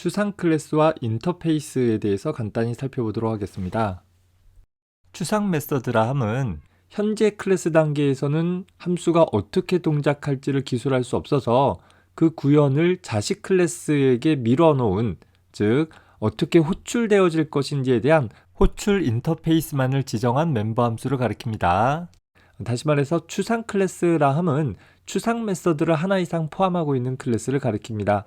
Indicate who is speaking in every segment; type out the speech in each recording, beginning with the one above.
Speaker 1: 추상 클래스와 인터페이스에 대해서 간단히 살펴보도록 하겠습니다. 추상 메서드라 함은 현재 클래스 단계에서는 함수가 어떻게 동작할지를 기술할 수 없어서 그 구현을 자식 클래스에게 밀어놓은, 즉 어떻게 호출되어질 것인지에 대한 호출 인터페이스만을 지정한 멤버 함수를 가리킵니다. 다시 말해서 추상 클래스라 함은 추상 메서드를 하나 이상 포함하고 있는 클래스를 가리킵니다.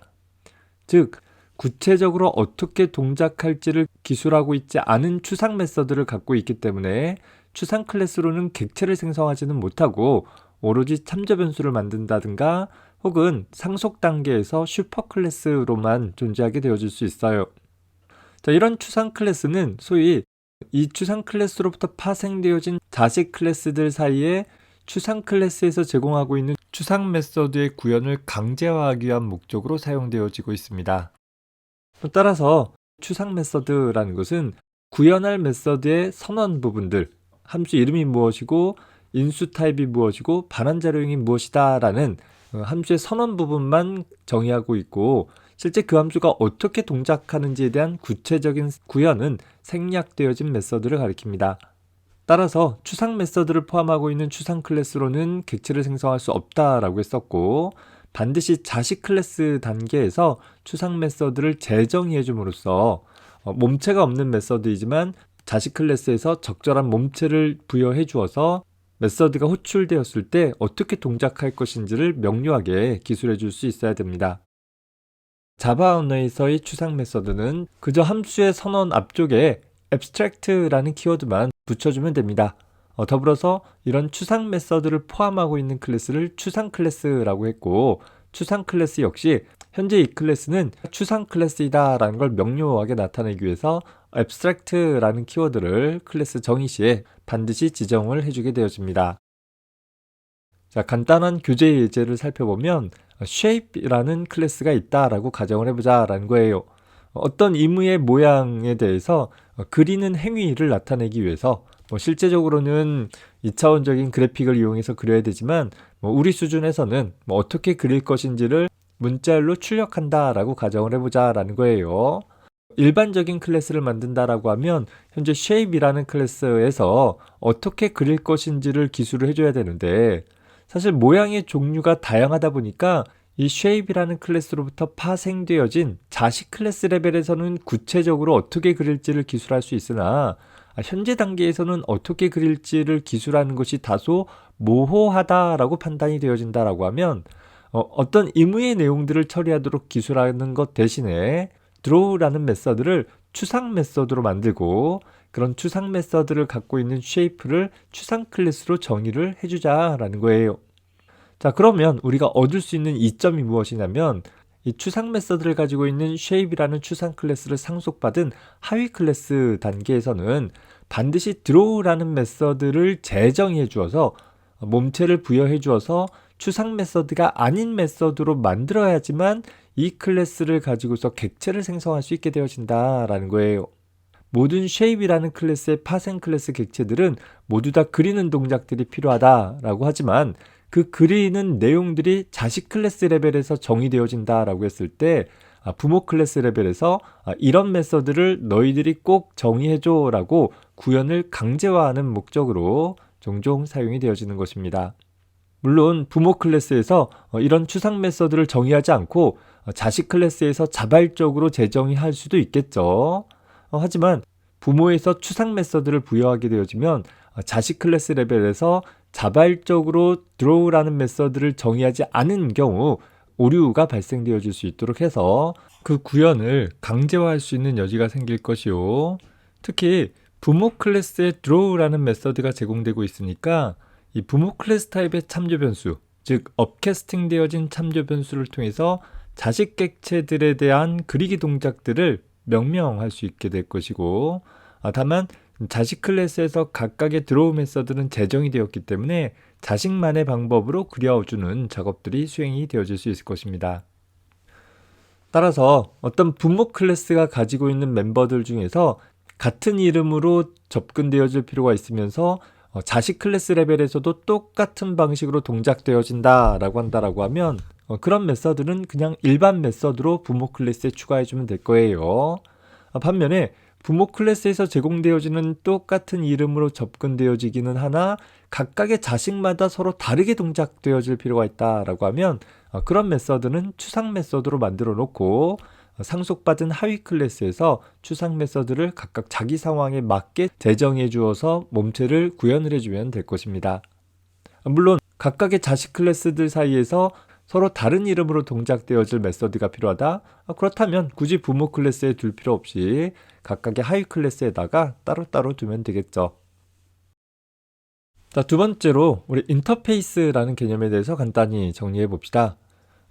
Speaker 1: 즉 구체적으로 어떻게 동작할지를 기술하고 있지 않은 추상 메서드를 갖고 있기 때문에 추상 클래스로는 객체를 생성하지는 못하고 오로지 참조 변수를 만든다든가 혹은 상속 단계에서 슈퍼 클래스로만 존재하게 되어질 수 있어요. 자, 이런 추상 클래스는 소위 이 추상 클래스로부터 파생되어진 자식 클래스들 사이에 추상 클래스에서 제공하고 있는 추상 메서드의 구현을 강제화하기 위한 목적으로 사용되어지고 있습니다. 따라서 추상 메서드라는 것은 구현할 메서드의 선언 부분들, 함수 이름이 무엇이고 인수 타입이 무엇이고 반환 자료형이 무엇이다 라는 함수의 선언 부분만 정의하고 있고, 실제 그 함수가 어떻게 동작하는지에 대한 구체적인 구현은 생략되어진 메서드를 가리킵니다. 따라서 추상 메서드를 포함하고 있는 추상 클래스로는 객체를 생성할 수 없다라고 했었고, 반드시 자식 클래스 단계에서 추상 메서드를 재정의해 줌으로써 몸체가 없는 메서드이지만 자식 클래스에서 적절한 몸체를 부여해 주어서 메서드가 호출되었을 때 어떻게 동작할 것인지를 명료하게 기술해 줄 수 있어야 됩니다. 자바 언어에서의 추상 메서드는 그저 함수의 선언 앞쪽에 abstract라는 키워드만 붙여주면 됩니다. 더불어서 이런 추상 메서드를 포함하고 있는 클래스를 추상 클래스라고 했고, 추상 클래스 역시 현재 이 클래스는 추상 클래스이다 라는 걸 명료하게 나타내기 위해서 abstract라는 키워드를 클래스 정의 시에 반드시 지정을 해주게 되어집니다. 자, 간단한 교재 예제를 살펴보면 shape라는 클래스가 있다라고 가정을 해보자 라는 거예요. 어떤 임의의 모양에 대해서 그리는 행위를 나타내기 위해서 실제적으로는 2차원적인 그래픽을 이용해서 그려야 되지만 우리 수준에서는 어떻게 그릴 것인지를 문자열로 출력한다 라고 가정을 해보자 라는 거예요. 일반적인 클래스를 만든다라고 하면 현재 shape이라는 클래스에서 어떻게 그릴 것인지를 기술을 해줘야 되는데, 사실 모양의 종류가 다양하다 보니까 이 shape이라는 클래스로부터 파생되어진 자식 클래스 레벨에서는 구체적으로 어떻게 그릴지를 기술할 수 있으나 현재 단계에서는 어떻게 그릴지를 기술하는 것이 다소 모호하다라고 판단이 되어진다라고 하면 어떤 임의의 내용들을 처리하도록 기술하는 것 대신에 draw라는 메서드를 추상 메서드로 만들고, 그런 추상 메서드를 갖고 있는 shape를 추상 클래스로 정의를 해주자라는 거예요. 자, 그러면 우리가 얻을 수 있는 이점이 무엇이냐면, 이 추상 메서드를 가지고 있는 shape이라는 추상 클래스를 상속받은 하위 클래스 단계에서는 반드시 draw라는 메서드를 재정의해 주어서 몸체를 부여해 주어서 추상 메서드가 아닌 메서드로 만들어야지만 이 클래스를 가지고서 객체를 생성할 수 있게 되어진다라는 거예요. 모든 shape이라는 클래스의 파생 클래스 객체들은 모두 다 그리는 동작들이 필요하다라고 하지만 그 그리는 내용들이 자식 클래스 레벨에서 정의되어진다라고 했을 때 부모 클래스 레벨에서 이런 메서드를 너희들이 꼭 정의해줘 라고 구현을 강제화하는 목적으로 종종 사용이 되어지는 것입니다. 물론 부모 클래스에서 이런 추상 메서드를 정의하지 않고 자식 클래스에서 자발적으로 재정의할 수도 있겠죠. 하지만 부모에서 추상 메서드를 부여하게 되어지면 자식 클래스 레벨에서 자발적으로 draw라는 메서드를 정의하지 않은 경우 오류가 발생되어질 수 있도록 해서 그 구현을 강제화할 수 있는 여지가 생길 것이요. 특히 부모 클래스에 draw라는 메서드가 제공되고 있으니까 이 부모 클래스 타입의 참조 변수, 즉 업캐스팅 되어진 참조 변수를 통해서 자식 객체들에 대한 그리기 동작들을 명명할 수 있게 될 것이고, 다만 자식 클래스에서 각각의 드로우 메서드는 재정이 되었기 때문에 자식만의 방법으로 그려주는 작업들이 수행이 되어질 수 있을 것입니다. 따라서 어떤 부모 클래스가 가지고 있는 멤버들 중에서 같은 이름으로 접근되어질 필요가 있으면서 자식 클래스 레벨에서도 똑같은 방식으로 동작되어진다라고 한다라고 하면 그런 메서드는 그냥 일반 메서드로 부모 클래스에 추가해주면 될 거예요. 반면에 부모 클래스에서 제공되어지는 똑같은 이름으로 접근되어지기는 하나 각각의 자식마다 서로 다르게 동작되어질 필요가 있다라고 하면 그런 메서드는 추상 메서드로 만들어 놓고 상속받은 하위 클래스에서 추상 메서드를 각각 자기 상황에 맞게 재정해 주어서 몸체를 구현을 해주면 될 것입니다. 물론 각각의 자식 클래스들 사이에서 서로 다른 이름으로 동작되어질 메서드가 필요하다? 그렇다면 굳이 부모 클래스에 둘 필요 없이 각각의 하위 클래스에다가 따로따로 두면 되겠죠. 자, 두 번째로 우리 인터페이스라는 개념에 대해서 간단히 정리해 봅시다.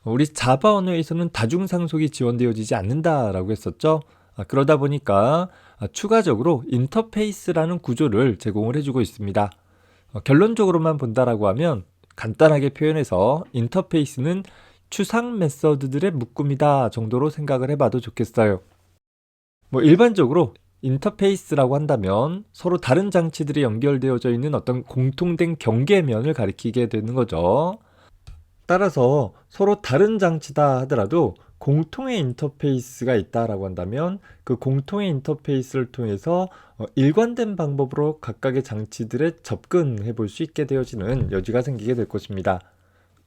Speaker 1: 우리 자바 언어에서는 다중상속이 지원되어지지 않는다라고 했었죠. 그러다 보니까 추가적으로 인터페이스라는 구조를 제공을 해주고 있습니다. 결론적으로만 본다라고 하면 간단하게 표현해서 인터페이스는 추상 메서드들의 묶음이다 정도로 생각을 해봐도 좋겠어요. 일반적으로 인터페이스라고 한다면 서로 다른 장치들이 연결되어져 있는 어떤 공통된 경계면을 가리키게 되는 거죠. 따라서 서로 다른 장치다 하더라도 공통의 인터페이스가 있다라고 한다면 그 공통의 인터페이스를 통해서 일관된 방법으로 각각의 장치들에 접근해 볼 수 있게 되어지는 여지가 생기게 될 것입니다.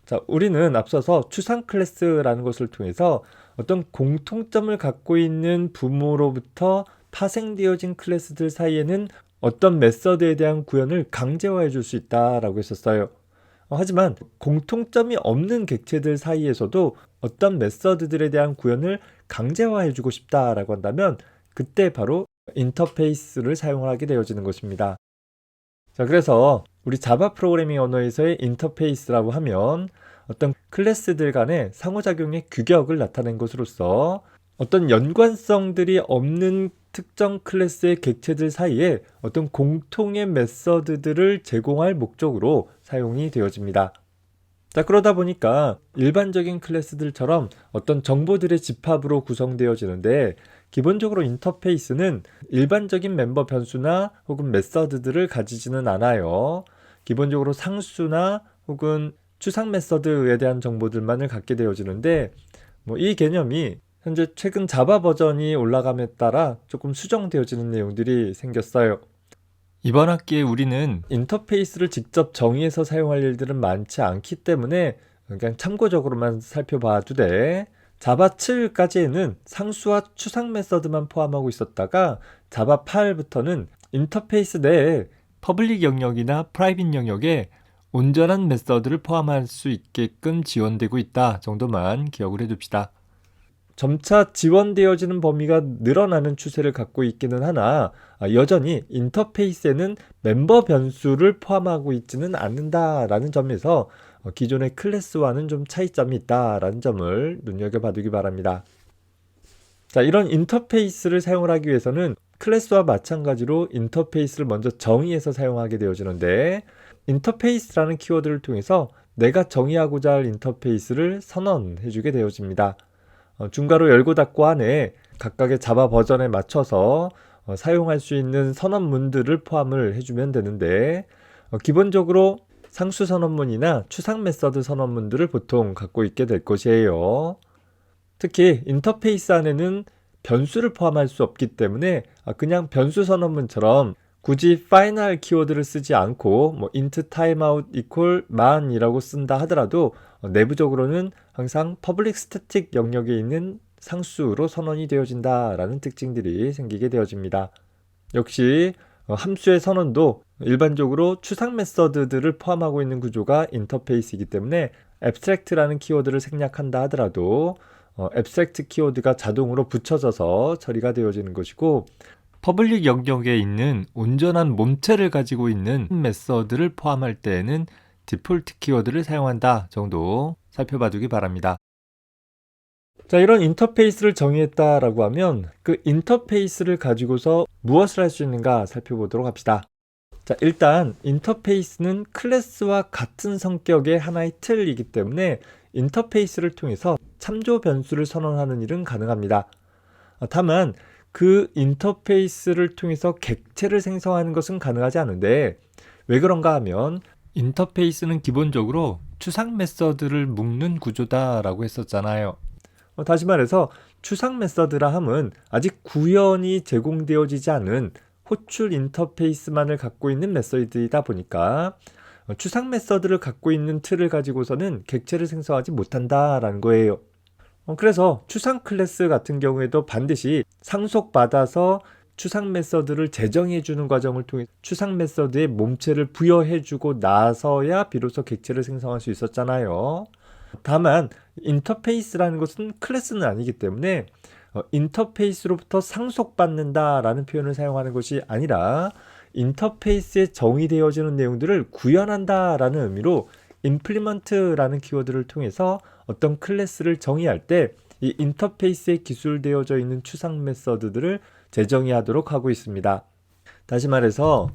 Speaker 1: 자, 우리는 앞서서 추상 클래스라는 것을 통해서 어떤 공통점을 갖고 있는 부모로부터 파생되어진 클래스들 사이에는 어떤 메서드에 대한 구현을 강제화해 줄 수 있다라고 했었어요. 하지만 공통점이 없는 객체들 사이에서도 어떤 메서드들에 대한 구현을 강제화해주고 싶다라고 한다면 그때 바로 인터페이스를 사용하게 되어지는 것입니다. 자, 그래서 우리 자바 프로그래밍 언어에서의 인터페이스라고 하면 어떤 클래스들 간의 상호작용의 규격을 나타낸 것으로서 어떤 연관성들이 없는 특정 클래스의 객체들 사이에 어떤 공통의 메서드들을 제공할 목적으로 사용이 되어집니다. 자, 그러다 보니까 일반적인 클래스들처럼 어떤 정보들의 집합으로 구성되어지는데 기본적으로 인터페이스는 일반적인 멤버 변수나 혹은 메서드들을 가지지는 않아요. 기본적으로 상수나 혹은 추상 메서드에 대한 정보들만을 갖게 되어지는데 이 개념이 현재 최근 자바 버전이 올라감에 따라 조금 수정되어지는 내용들이 생겼어요. 이번 학기에 우리는 인터페이스를 직접 정의해서 사용할 일들은 많지 않기 때문에 그냥 참고적으로만 살펴봐도 돼. 자바 7까지는 상수와 추상 메서드만 포함하고 있었다가 자바 8부터는 인터페이스 내에 퍼블릭 영역이나 프라이빗 영역에 온전한 메서드를 포함할 수 있게끔 지원되고 있다 정도만 기억을 해둡시다. 점차 지원되어지는 범위가 늘어나는 추세를 갖고 있기는 하나 여전히 인터페이스에는 멤버 변수를 포함하고 있지는 않는다라는 점에서 기존의 클래스와는 좀 차이점이 있다라는 점을 눈여겨봐두기 바랍니다. 자, 이런 인터페이스를 사용을 하기 위해서는 클래스와 마찬가지로 인터페이스를 먼저 정의해서 사용하게 되어지는데 인터페이스라는 키워드를 통해서 내가 정의하고자 할 인터페이스를 선언해주게 되어집니다. 중괄호 열고 닫고 안에 각각의 자바 버전에 맞춰서 사용할 수 있는 선언문들을 포함을 해주면 되는데 기본적으로 상수 선언문이나 추상 메서드 선언문들을 보통 갖고 있게 될 것이에요. 특히 인터페이스 안에는 변수를 포함할 수 없기 때문에 그냥 변수 선언문처럼 굳이 final 키워드를 쓰지 않고 int timeout equal man이라고 쓴다 하더라도 내부적으로는 항상 public static 영역에 있는 상수로 선언이 되어진다라는 특징들이 생기게 되어집니다. 역시 함수의 선언도 일반적으로 추상 메서드들을 포함하고 있는 구조가 인터페이스이기 때문에 abstract라는 키워드를 생략한다 하더라도 abstract 키워드가 자동으로 붙여져서 처리가 되어지는 것이고 퍼블릭 영역에 있는 온전한 몸체를 가지고 있는 메서드를 포함할 때에는 디폴트 키워드를 사용한다 정도 살펴봐두기 바랍니다. 자, 이런 인터페이스를 정의했다라고 하면 그 인터페이스를 가지고서 무엇을 할 수 있는가 살펴보도록 합시다. 자, 일단 인터페이스는 클래스와 같은 성격의 하나의 틀이기 때문에 인터페이스를 통해서 참조 변수를 선언하는 일은 가능합니다. 다만 그 인터페이스를 통해서 객체를 생성하는 것은 가능하지 않은데 왜 그런가 하면 인터페이스는 기본적으로 추상 메서드를 묶는 구조다라고 했었잖아요. 다시 말해서 추상 메서드라 함은 아직 구현이 제공되어지지 않은 호출 인터페이스만을 갖고 있는 메서드이다 보니까 추상 메서드를 갖고 있는 틀을 가지고서는 객체를 생성하지 못한다라는 거예요. 그래서 추상 클래스 같은 경우에도 반드시 상속받아서 추상 메서드를 제정해 주는 과정을 통해 추상 메서드에 몸체를 부여해 주고 나서야 비로소 객체를 생성할 수 있었잖아요. 다만 인터페이스라는 것은 클래스는 아니기 때문에 인터페이스로부터 상속받는다라는 표현을 사용하는 것이 아니라 인터페이스에 정의되어지는 내용들을 구현한다라는 의미로 implement라는 키워드를 통해서 어떤 클래스를 정의할 때 이 인터페이스에 기술되어져 있는 추상 메서드들을 재정의하도록 하고 있습니다. 다시 말해서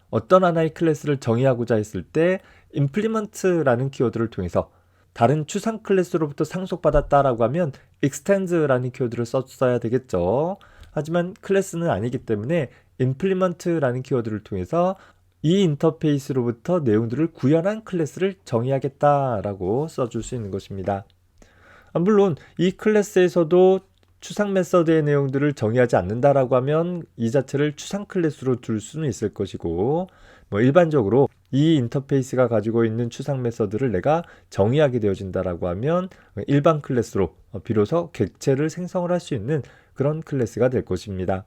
Speaker 1: 어떤 하나의 클래스를 정의하고자 했을 때 implement라는 키워드를 통해서 다른 추상 클래스로부터 상속받았다라고 하면 extend라는 키워드를 썼어야 되겠죠. 하지만 클래스는 아니기 때문에 implement라는 키워드를 통해서 이 인터페이스로부터 내용들을 구현한 클래스를 정의하겠다라고 써줄 수 있는 것입니다. 물론 이 클래스에서도 추상 메서드의 내용들을 정의하지 않는다라고 하면 이 자체를 추상 클래스로 둘 수는 있을 것이고 일반적으로 이 인터페이스가 가지고 있는 추상 메서드를 내가 정의하게 되어진다라고 하면 일반 클래스로 비로소 객체를 생성을 할 수 있는 그런 클래스가 될 것입니다.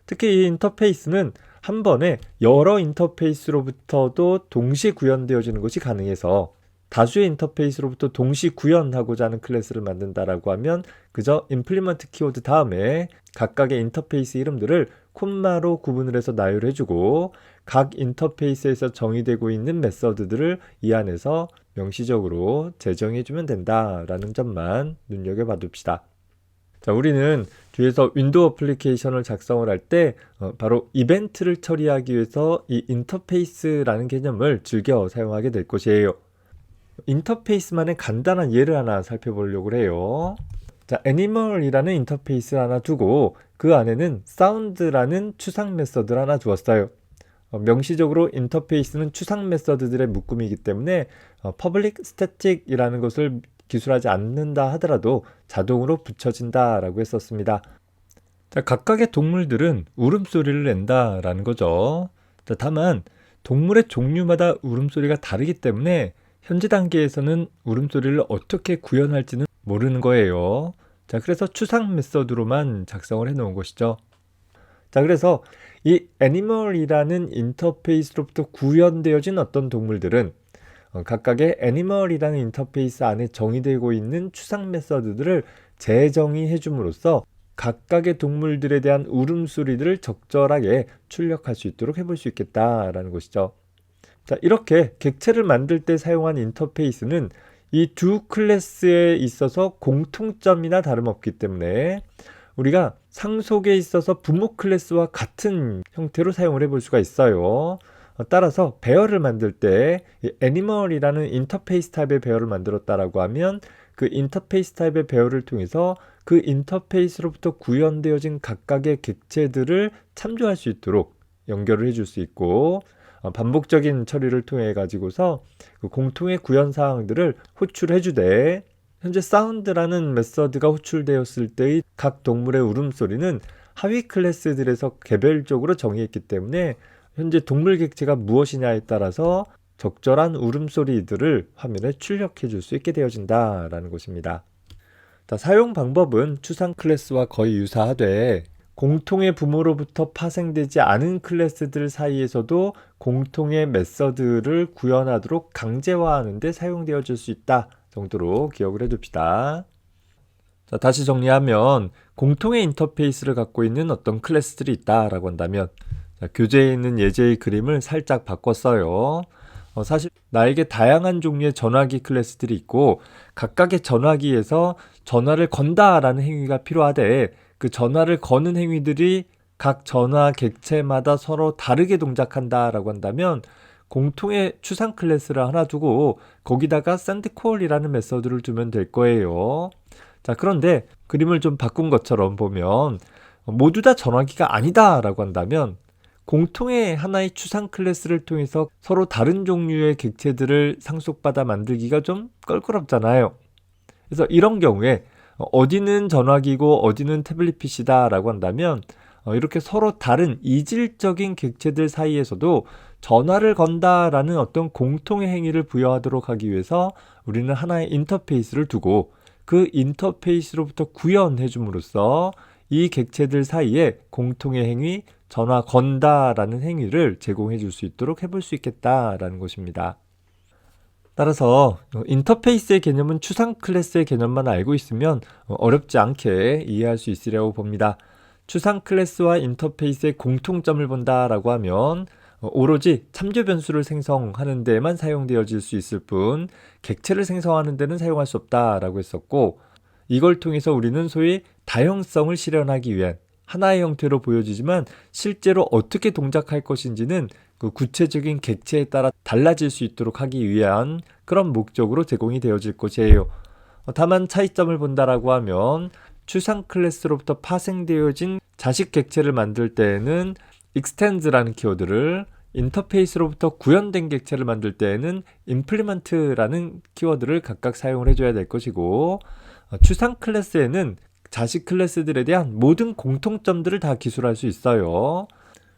Speaker 1: 특히 이 인터페이스는 한 번에 여러 인터페이스로부터도 동시 구현되어지는 것이 가능해서 다수의 인터페이스로부터 동시 구현하고자 하는 클래스를 만든다라고 하면 그저 implement 키워드 다음에 각각의 인터페이스 이름들을 콤마로 구분을 해서 나열해주고 각 인터페이스에서 정의되고 있는 메서드들을 이 안에서 명시적으로 제정해주면 된다라는 점만 눈여겨봐 둡시다. 자, 우리는 뒤에서 윈도우 어플리케이션을 작성을 할 때 바로 이벤트를 처리하기 위해서 이 인터페이스라는 개념을 즐겨 사용하게 될 것이에요. 인터페이스만의 간단한 예를 하나 살펴보려고 해요. 자, 애니멀이라는 인터페이스를 하나 두고 그 안에는 사운드라는 추상 메서드를 하나 두었어요. 명시적으로 인터페이스는 추상 메서드들의 묶음이기 때문에 public static이라는 것을 기술하지 않는다 하더라도 자동으로 붙여진다라고 했었습니다. 자, 각각의 동물들은 울음소리를 낸다라는 거죠. 자, 다만 동물의 종류마다 울음소리가 다르기 때문에 현재 단계에서는 울음소리를 어떻게 구현할지는 모르는 거예요. 자, 그래서 추상 메서드로만 작성을 해 놓은 것이죠. 자, 그래서 이 애니멀이라는 인터페이스로부터 구현되어진 어떤 동물들은 각각의 애니멀이라는 인터페이스 안에 정의되고 있는 추상 메서드들을 재정의해 줌으로써 각각의 동물들에 대한 울음소리들을 적절하게 출력할 수 있도록 해볼 수 있겠다라는 것이죠. 자, 이렇게 객체를 만들 때 사용한 인터페이스는 이 두 클래스에 있어서 공통점이나 다름없기 때문에 우리가 상속에 있어서 부모 클래스와 같은 형태로 사용을 해볼 수가 있어요. 따라서 배열을 만들 때 애니멀이라는 인터페이스 타입의 배열을 만들었다라고 하면 그 인터페이스 타입의 배열을 통해서 그 인터페이스로부터 구현되어진 각각의 객체들을 참조할 수 있도록 연결을 해줄 수 있고 반복적인 처리를 통해 가지고서 그 공통의 구현 사항들을 호출해주되 현재 사운드라는 메서드가 호출되었을 때의 각 동물의 울음소리는 하위 클래스들에서 개별적으로 정의했기 때문에 현재 동물 객체가 무엇이냐에 따라서 적절한 울음소리들을 화면에 출력해 줄 수 있게 되어진다라는 것입니다. 자, 사용 방법은 추상 클래스와 거의 유사하되 공통의 부모로부터 파생되지 않은 클래스들 사이에서도 공통의 메서드를 구현하도록 강제화하는 데 사용되어질 수 있다 정도로 기억을 해둡시다. 자, 다시 정리하면 공통의 인터페이스를 갖고 있는 어떤 클래스들이 있다라고 한다면 자, 교재에 있는 예제의 그림을 살짝 바꿨어요. 사실 나에게 다양한 종류의 전화기 클래스들이 있고 각각의 전화기에서 전화를 건다라는 행위가 필요하되 그 전화를 거는 행위들이 각 전화 객체마다 서로 다르게 동작한다라고 한다면 공통의 추상 클래스를 하나 두고 거기다가 sendCall이라는 메서드를 두면 될 거예요. 자, 그런데 그림을 좀 바꾼 것처럼 보면 모두 다 전화기가 아니다라고 한다면 공통의 하나의 추상 클래스를 통해서 서로 다른 종류의 객체들을 상속받아 만들기가 좀 껄끄럽잖아요. 그래서 이런 경우에 어디는 전화기고 어디는 태블릿 PC다 라고 한다면 이렇게 서로 다른 이질적인 객체들 사이에서도 전화를 건다라는 어떤 공통의 행위를 부여하도록 하기 위해서 우리는 하나의 인터페이스를 두고 그 인터페이스로부터 구현해 줌으로써 이 객체들 사이에 공통의 행위, 전화 건다라는 행위를 제공해 줄 수 있도록 해볼 수 있겠다라는 것입니다. 따라서 인터페이스의 개념은 추상 클래스의 개념만 알고 있으면 어렵지 않게 이해할 수 있으려고 봅니다. 추상 클래스와 인터페이스의 공통점을 본다라고 하면 오로지 참조 변수를 생성하는 데에만 사용되어질 수 있을 뿐 객체를 생성하는 데는 사용할 수 없다라고 했었고, 이걸 통해서 우리는 소위 다형성을 실현하기 위한 하나의 형태로 보여지지만 실제로 어떻게 동작할 것인지는 그 구체적인 객체에 따라 달라질 수 있도록 하기 위한 그런 목적으로 제공이 되어질 것이에요. 다만 차이점을 본다라고 하면 추상 클래스로부터 파생되어진 자식 객체를 만들 때에는 extend라는 키워드를, 인터페이스로부터 구현된 객체를 만들 때에는 implement라는 키워드를 각각 사용을 해줘야 될 것이고, 추상 클래스에는 자식 클래스들에 대한 모든 공통점들을 다 기술할 수 있어요.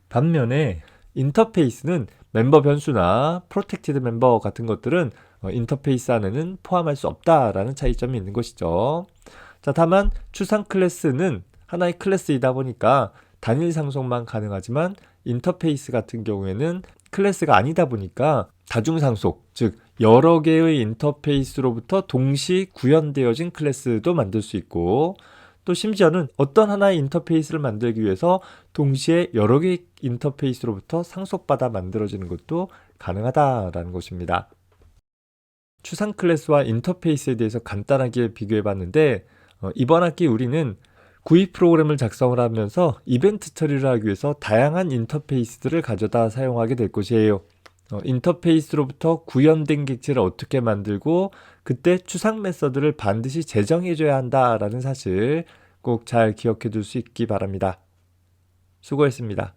Speaker 1: 반면에 인터페이스는 멤버 변수나 프로텍티드 멤버 같은 것들은 인터페이스 안에는 포함할 수 없다라는 차이점이 있는 것이죠. 자, 다만 추상 클래스는 하나의 클래스이다 보니까 단일 상속만 가능하지만 인터페이스 같은 경우에는 클래스가 아니다 보니까 다중 상속, 즉 여러 개의 인터페이스로부터 동시 구현되어진 클래스도 만들 수 있고, 또 심지어는 어떤 하나의 인터페이스를 만들기 위해서 동시에 여러 개의 인터페이스로부터 상속받아 만들어지는 것도 가능하다라는 것입니다. 추상 클래스와 인터페이스에 대해서 간단하게 비교해 봤는데, 이번 학기 우리는 구입 프로그램을 작성을 하면서 이벤트 처리를 하기 위해서 다양한 인터페이스들을 가져다 사용하게 될 것이에요. 인터페이스로부터 구현된 객체를 어떻게 만들고 그때 추상 메서드를 반드시 제정해 줘야 한다라는 사실 꼭 잘 기억해 둘 수 있기 바랍니다. 수고했습니다.